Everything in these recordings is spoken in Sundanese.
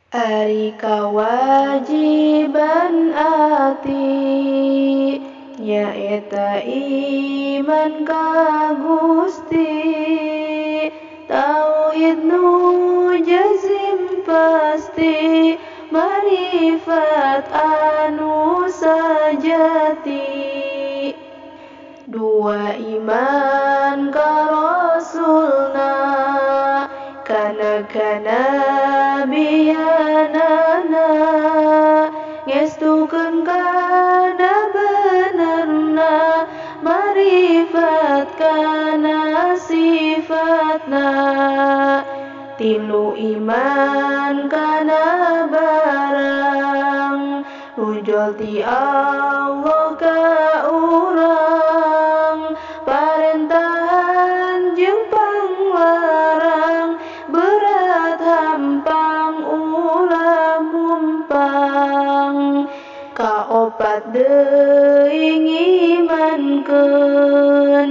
Ari kawajiban ati nyaeta iman ka Gusti, tauhid nu jazim pasti, marifat anu sajati. Dua iman ka Rasulna, kana nabiyanana, ngestukeun kana benerna, marifat kana sifatna. Tilu iman kana barang nujol ti Allah ka urang, parentahan jeung panglarang, berat hampang ulah mumpang. Kaopat deui ngimankeun,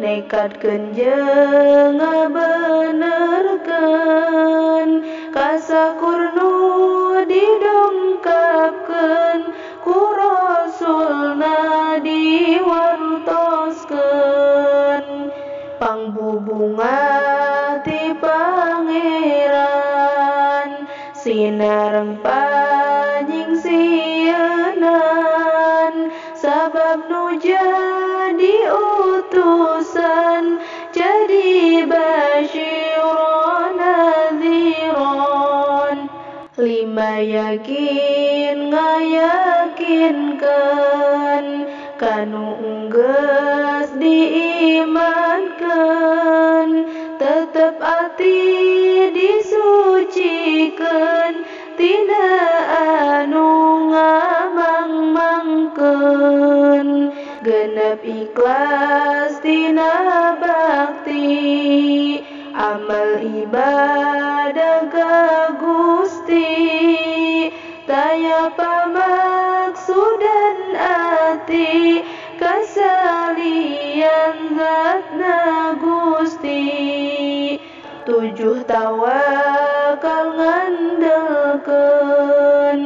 nekatkeun jeung ngabenerkeun, kasakur nu didongkapkeun, ku Rasulna diwartoskeun. Pangbubungan ti Pangeran, sinareng panyingsieun, sabab nu jadi utusan, jadi basyiron nadhiron. Lima yakin ngayakinkeun, kanu unggeus diimankeun, tetep ati disucikeun, tina anu ngamang-mangkeun. Genep ikhlas tina bakti, amal ibadah ka Gusti, taya pamaksudan ati, kasalian zatna Gusti. 7 tawakal ngandelkeun,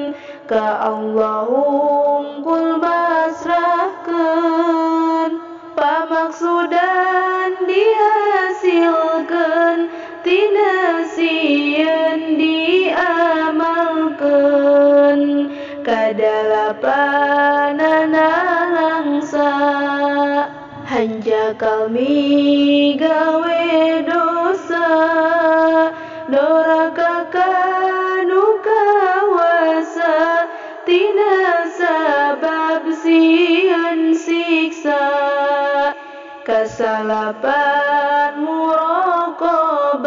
ka Allah hungkul pasrahkeun, pamaksudan dihasilkeun, tina sieun diamalkeun. Kadalapanana langsa, hanjakal migawe dosa, doraka kanu kawasa, tina sabab sieun siksa. Kasalapan muraqabah,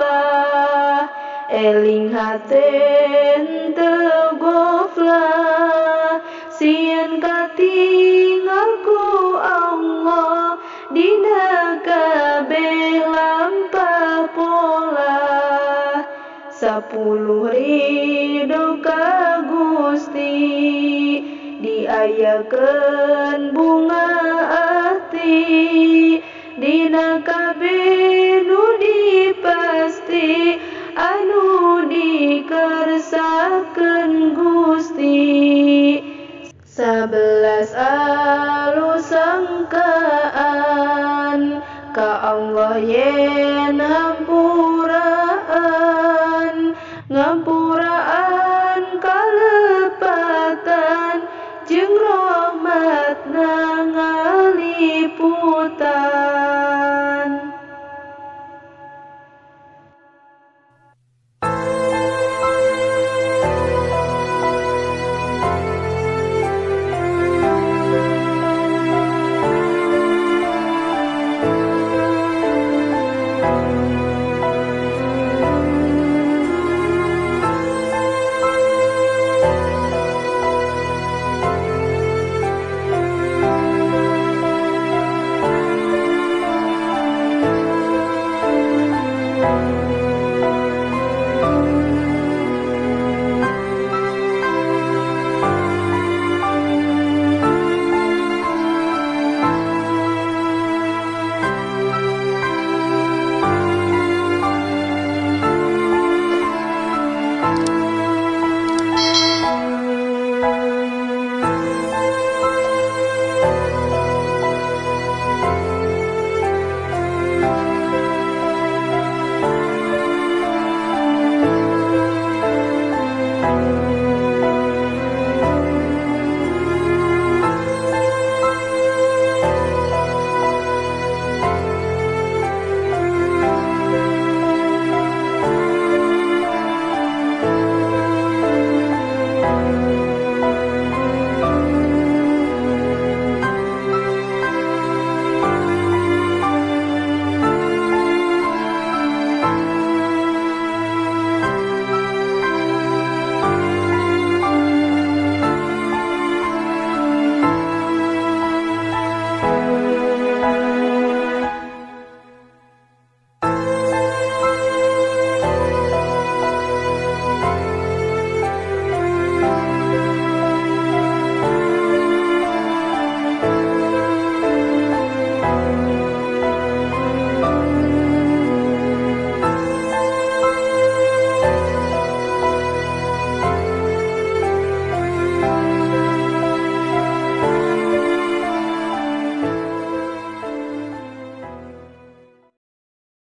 eling haten teu goflah, sieun katingal ku Allah, dina kabeh lampah pola. 10 ridho ka Gusti, diayakeun bunga ati, dina kabeh nu dipasti, anu dikersakeun Gusti. 11 alus sangkaan, ka Allah yen